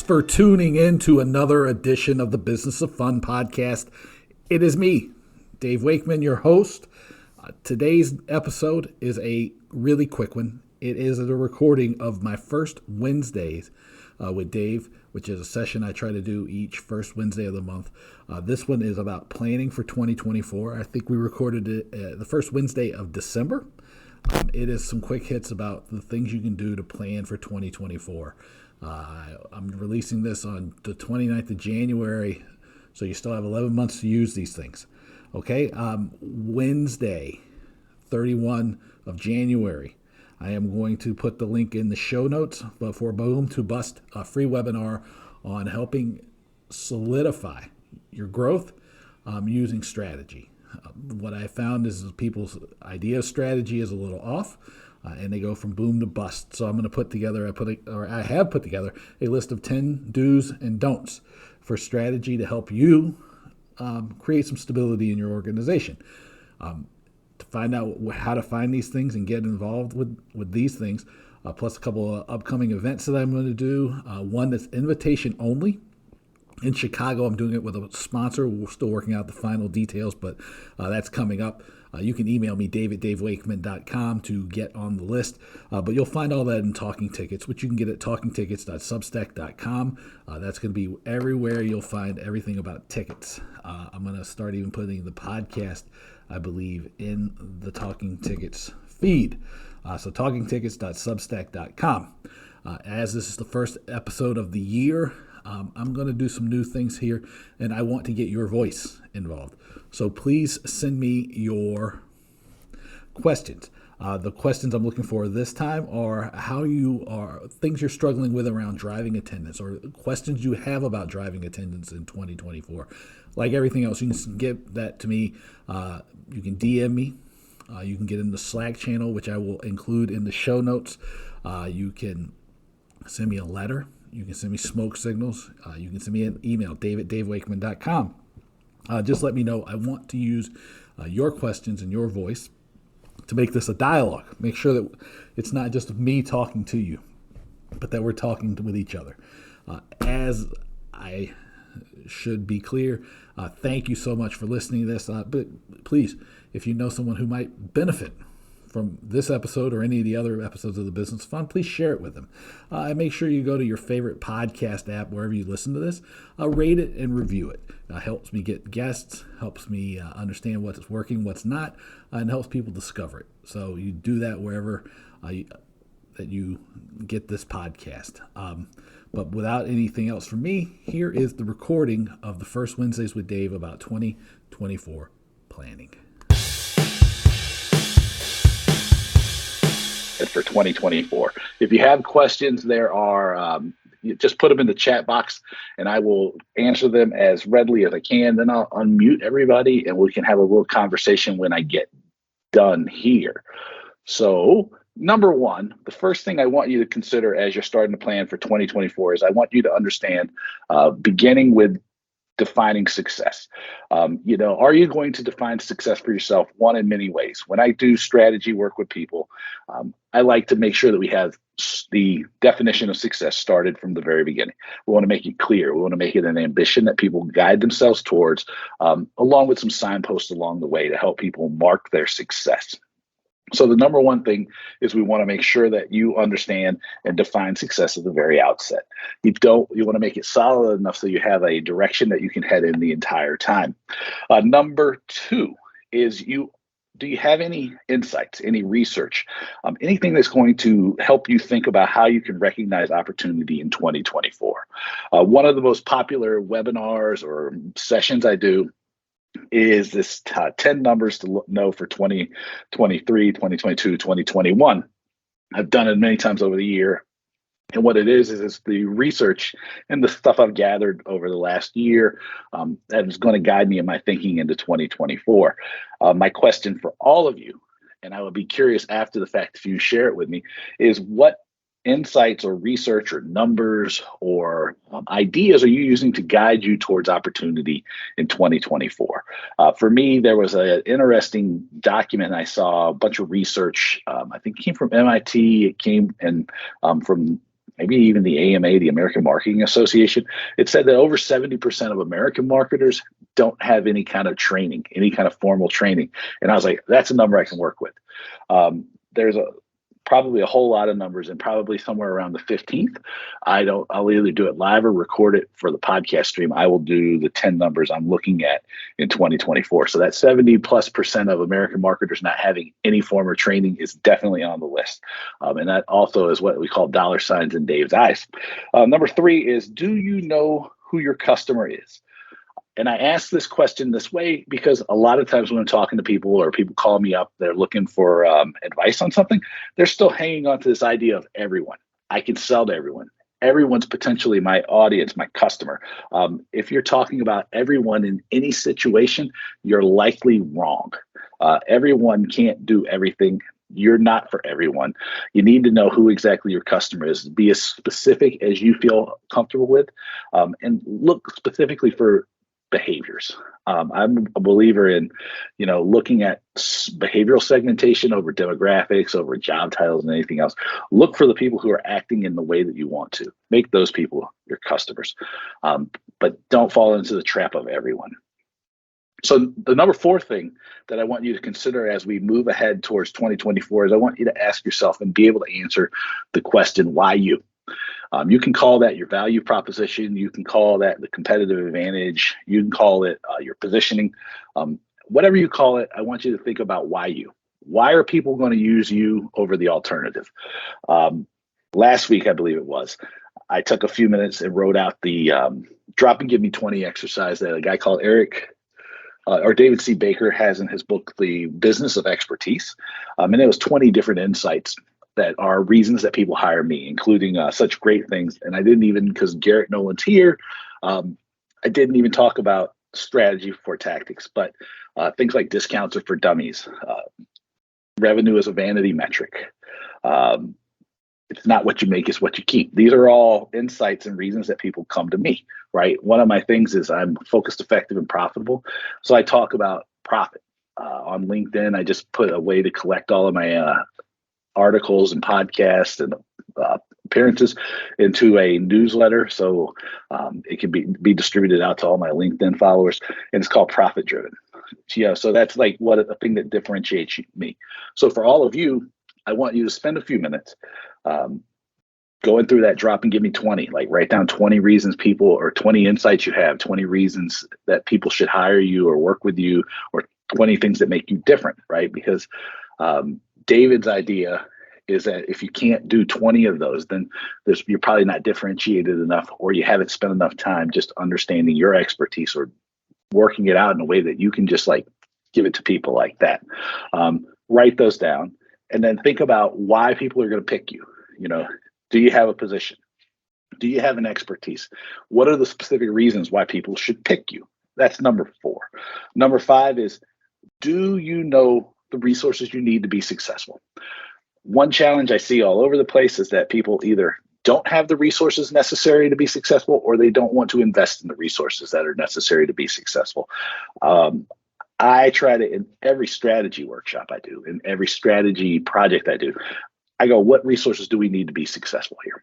for tuning in to another edition of the Business of Fun podcast. It is me, Dave Wakeman, your host. Today's episode is a really quick one. It is a recording of my first Wednesdays with Dave, which is a session I try to do each first Wednesday of the month. This one is about planning for 2024. I think we recorded it the first Wednesday of December. It is some quick hits about the things you can do to plan for 2024. I'm releasing this on the 29th of January, so you still have 11 months to use these things. Okay, Wednesday, 31 of January, I am going to put the link in the show notes for Boom to Bust, a free webinar on helping solidify your growth using strategy. What I found is people's idea of strategy is a little off. And they go from boom to bust. So I'm going to put together, I have put together a list of 10 do's and don'ts for strategy to help you create some stability in your organization. To find out how to find these things and get involved with these things, plus a couple of upcoming events that I'm going to do. One that's invitation only. In Chicago, I'm doing it with a sponsor. We're still working out the final details, but that's coming up. You can email me, dave@davewakeman.com, to get on the list. But you'll find all that in Talking Tickets, which you can get at talkingtickets.substack.com. That's going to be everywhere. You'll find everything about tickets. I'm going to start even putting the podcast, I believe, in the Talking Tickets feed. So talkingtickets.substack.com. As this is the first episode of the year, I'm going to do some new things here, and I want to get your voice involved. So please send me your questions. The questions I'm looking for this time are things you're struggling with around driving attendance, or questions you have about driving attendance in 2024. Like everything else, you can get that to me. You can DM me. You can get in the Slack channel, which I will include in the show notes. You can send me a letter. You can send me smoke signals. You can send me an email, dave@davewakeman.com. Just let me know. I want to use your questions and your voice to make this a dialogue. Make sure that it's not just me talking to you, but that we're talking with each other. As I should be clear, thank you so much for listening to this. But please, if you know someone who might benefit from this episode or any of the other episodes of the Business Fun, please share it with them. And make sure you go to your favorite podcast app, wherever you listen to this, rate it and review it. Helps me get guests, helps me understand what's working, what's not, and helps people discover it. So you do that wherever that you get this podcast. But without anything else from me, here is the recording of the first Wednesdays with Dave about 2024 planning. For 2024. If you have questions, there are, you just put them in the chat box and I will answer them as readily as I can. Then I'll unmute everybody and we can have a little conversation when I get done here. So number one, the first thing I want you to consider as you're starting to plan for 2024 is I want you to understand, beginning with defining success. Are you going to define success for yourself? One, in many ways. When I do strategy work with people, I like to make sure that we have the definition of success started from the very beginning. We want to make it clear. We want to make it an ambition that people guide themselves towards, along with some signposts along the way to help people mark their success. So the number one thing is we want to make sure that you understand and define success at the very outset. You want to make it solid enough so you have a direction that you can head in the entire time. Number two is do you have any insights, any research, anything that's going to help you think about how you can recognize opportunity in 2024? One of the most popular webinars or sessions I do is this 10 numbers to know for 2023, 2022, 2021. I've done it many times over the year. And what it is it's the research and the stuff I've gathered over the last year that is going to guide me in my thinking into 2024. My question for all of you, and I would be curious after the fact if you share it with me, is what insights or research or numbers or ideas are you using to guide you towards opportunity in 2024? For me, there was an interesting document. I saw a bunch of research. I think it came from MIT. It came from maybe even the AMA, the American Marketing Association. It said that over 70% of American marketers don't have any kind of training, any kind of formal training. And I was like, that's a number I can work with. There's probably a whole lot of numbers, and probably somewhere around the 15th, I'll either do it live or record it for the podcast stream. I will do the 10 numbers I'm looking at in 2024. So that 70+% of American marketers not having any form of training is definitely on the list. And that also is what we call dollar signs in Dave's eyes. Number 3 is, do you know who your customer is? And I ask this question this way because a lot of times when I'm talking to people or people call me up, they're looking for advice on something, they're still hanging on to this idea of everyone. I can sell to everyone. Everyone's potentially my audience, my customer. If you're talking about everyone in any situation, you're likely wrong. Everyone can't do everything. You're not for everyone. You need to know who exactly your customer is. Be as specific as you feel comfortable with, and look specifically for behaviors. I'm a believer in, looking at behavioral segmentation over demographics, over job titles, and anything else. Look for the people who are acting in the way that you want to. Make those people your customers, but don't fall into the trap of everyone. So the number 4 thing that I want you to consider as we move ahead towards 2024 is I want you to ask yourself and be able to answer the question, why you? You can call that your value proposition. You can call that the competitive advantage. You can call it your positioning. Whatever you call it, I want you to think about why you. Why are people going to use you over the alternative? Last week, I believe it was, I took a few minutes and wrote out the drop and give me 20 exercise that a guy called David C. Baker has in his book, The Business of Expertise. And it was 20 different insights that are reasons that people hire me, including such great things. And I didn't even, because Garrett Nolan's here, I didn't even talk about strategy for tactics, but things like discounts are for dummies. Revenue is a vanity metric. It's not what you make, it's what you keep. These are all insights and reasons that people come to me, right? One of my things is I'm focused, effective, and profitable. So I talk about profit. On LinkedIn, I just put a way to collect all of my articles and podcasts and appearances into a newsletter, so it can be distributed out to all my LinkedIn followers, and it's called Profit Driven. So that's like what a thing that differentiates me. So for all of you, I want you to spend a few minutes going through that drop and give me 20. Like, write down 20 reasons people, or 20 insights you have, 20 reasons that people should hire you or work with you, or 20 things that make you different, right? Because David's idea is that if you can't do 20 of those, then you're probably not differentiated enough, or you haven't spent enough time just understanding your expertise or working it out in a way that you can just like give it to people like that. Write those down, and then think about why people are going to pick you. Do you have a position? Do you have an expertise? What are the specific reasons why people should pick you? That's number 4. Number 5 is, do you know the resources you need to be successful? One challenge I see all over the place is that people either don't have the resources necessary to be successful, or they don't want to invest in the resources that are necessary to be successful. I try to, in every strategy workshop I do, in every strategy project I do, I go, what resources do we need to be successful here?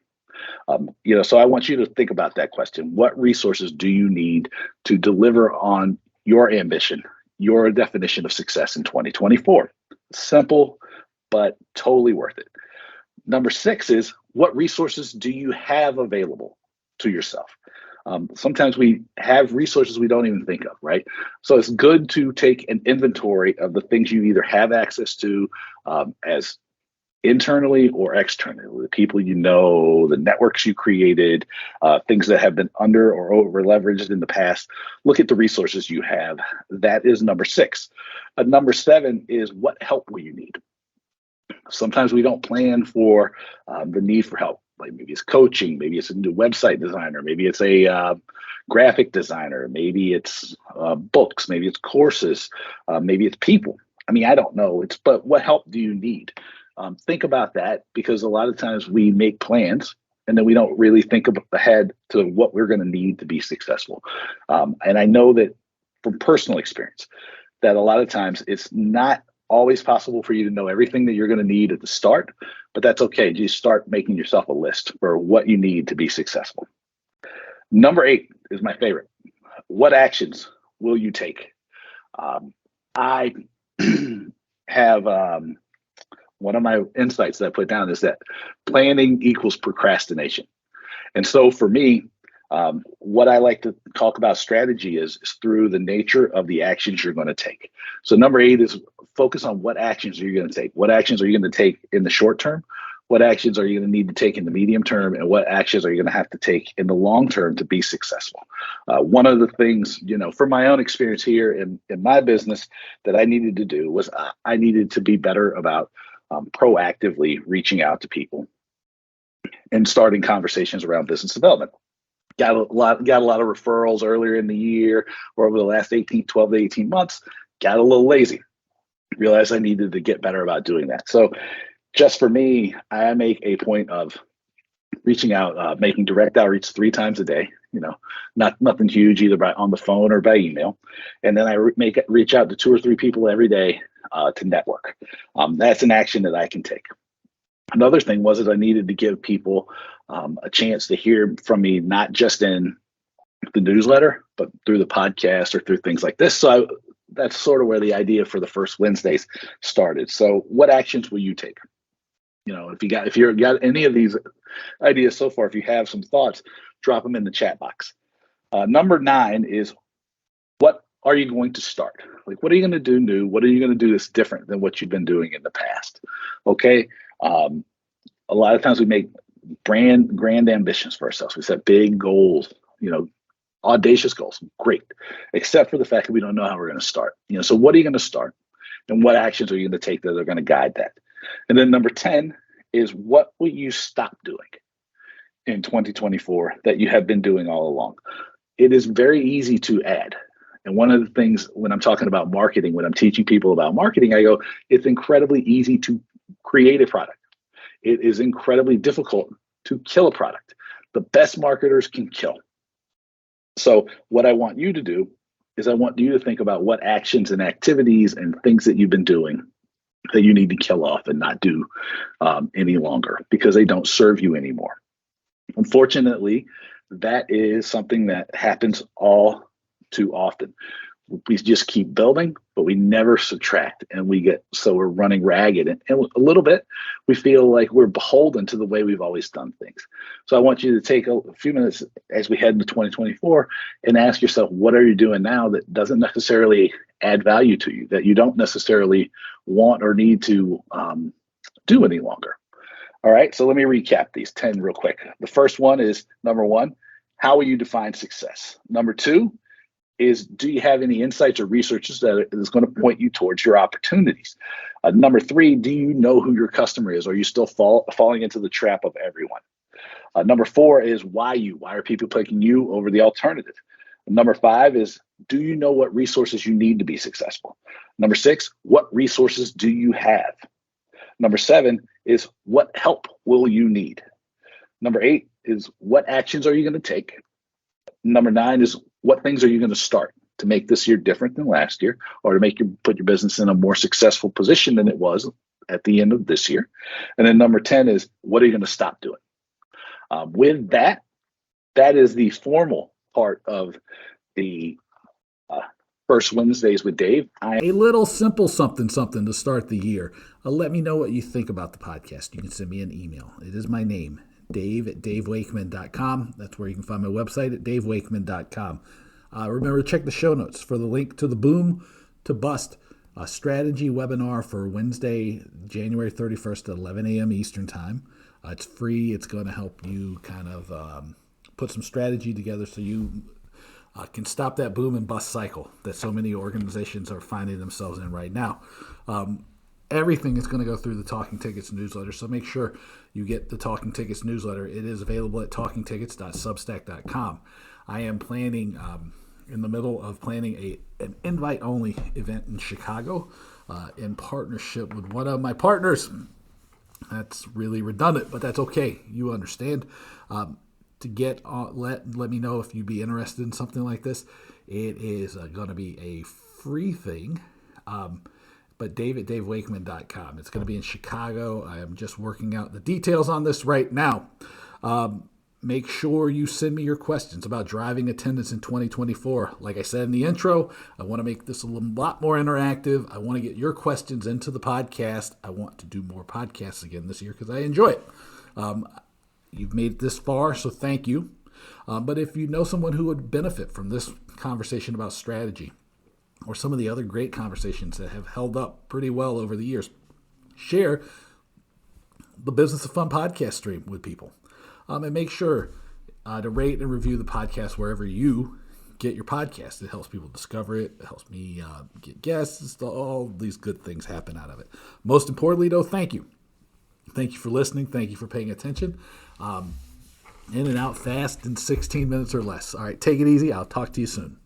So I want you to think about that question. What resources do you need to deliver on your ambition, your definition of success in 2024? Simple, but totally worth it. Number 6 is, what resources do you have available to yourself? Sometimes we have resources we don't even think of, right? So it's good to take an inventory of the things you either have access to as internally or externally, the people you know, the networks you created, things that have been under or over leveraged in the past. Look at the resources you have. That is number 6. Number 7 is, what help will you need? Sometimes we don't plan for the need for help. Like, maybe it's coaching, maybe it's a new website designer, maybe it's a graphic designer, maybe it's books, maybe it's courses, maybe it's people. I don't know. But what help do you need? Think about that, because a lot of times we make plans and then we don't really think ahead to what we're going to need to be successful. And I know that from personal experience that a lot of times it's not always possible for you to know everything that you're going to need at the start, but that's okay. Just start making yourself a list for what you need to be successful. Number 8 is my favorite. What actions will you take? I have one of my insights that I put down is that planning equals procrastination. And so for me, what I like to talk about strategy is through the nature of the actions you're going to take. So number 8 is focus on what actions are you going to take. What actions are you going to take in the short term? What actions are you going to need to take in the medium term? And what actions are you going to have to take in the long term to be successful? One of the things, from my own experience here in my business that I needed to do was I needed to be better about proactively reaching out to people and starting conversations around business development. Got a lot of referrals earlier in the year or over the last 12 to 18 months, got a little lazy. Realized I needed to get better about doing that. So just for me, I make a point of reaching out, making direct outreach 3 times a day, nothing huge either on the phone or by email. And then I reach out to 2 or 3 people every day to network. That's an action that I can take. Another thing was that I needed to give people a chance to hear from me, not just in the newsletter, but through the podcast or through things like this. So that's sort of where the idea for the first Wednesdays started. So what actions will you take? If you got any of these ideas so far, if you have some thoughts, drop them in the chat box. Number 9 is, what are you going to start? Like, what are you going to do new? What are you going to do that's different than what you've been doing in the past? Okay. A lot of times we make grand ambitions for ourselves. We set big goals, audacious goals. Great. Except for the fact that we don't know how we're going to start. So what are you going to start? And what actions are you going to take that are going to guide that? And then number 10 is, what will you stop doing in 2024 that you have been doing all along? It is very easy to add. And one of the things when I'm talking about marketing, when I'm teaching people about marketing, I go, it's incredibly easy to create a product. It is incredibly difficult to kill a product. The best marketers can kill. So what I want you to do is I want you to think about what actions and activities and things that you've been doing that you need to kill off and not do any longer because they don't serve you anymore. Unfortunately, that is something that happens all too often. We just keep building, but we never subtract, and we're running ragged. And a little bit, we feel like we're beholden to the way we've always done things. So I want you to take a few minutes as we head into 2024 and ask yourself, what are you doing now that doesn't necessarily add value to you, that you don't necessarily want or need to do any longer? All right, so let me recap these 10 real quick. The first one is, number 1, how will you define success? Number 2 is, do you have any insights or researches that is going to point you towards your opportunities? Number 3, do you know who your customer is? Or are you still falling into the trap of everyone? Number 4 is, why you? Why are people picking you over the alternative? Number 5 is, do you know what resources you need to be successful? Number 6, what resources do you have? Number 7 is, what help will you need? Number 8 is, what actions are you going to take? Number 9 is, what things are you going to start to make this year different than last year, or to put your business in a more successful position than it was at the end of this year? And then number 10 is, what are you going to stop doing? With that is the formal part of the First Wednesdays with Dave. A little simple something to start the year. Let me know what you think about the podcast. You can send me an email. It is my name, dave@davewakeman.com. That's where you can find my website at davewakeman.com. Remember to check the show notes for the link to the Boom to Bust strategy webinar for Wednesday, January 31st at 11 a.m. Eastern Time. It's free. It's going to help you kind of put some strategy together so you can stop that boom and bust cycle that so many organizations are finding themselves in right now. Everything is going to go through the Talking Tickets newsletter, so make sure you get the Talking Tickets newsletter. It is available at talkingtickets.substack.com. I am planning, in the middle of planning an invite-only event in Chicago in partnership with one of my partners. That's really redundant, but that's okay. You understand. Let me know if you'd be interested in something like this. It is going to be a free thing. but Dave at davewakeman.com. It's going to be in Chicago. I am just working out the details on this right now. Make sure you send me your questions about driving attendance in 2024. Like I said in the intro, I want to make this a lot more interactive. I want to get your questions into the podcast. I want to do more podcasts again this year because I enjoy it. You've made it this far, so thank you. But if you know someone who would benefit from this conversation about strategy or some of the other great conversations that have held up pretty well over the years, share the Business of Fun podcast stream with people. And make sure to rate and review the podcast wherever you get your podcast. It helps people discover it. It helps me get guests. All these good things happen out of it. Most importantly, though, thank you. Thank you for listening. Thank you for paying attention. In and out fast in 16 minutes or less. All right, take it easy. I'll talk to you soon.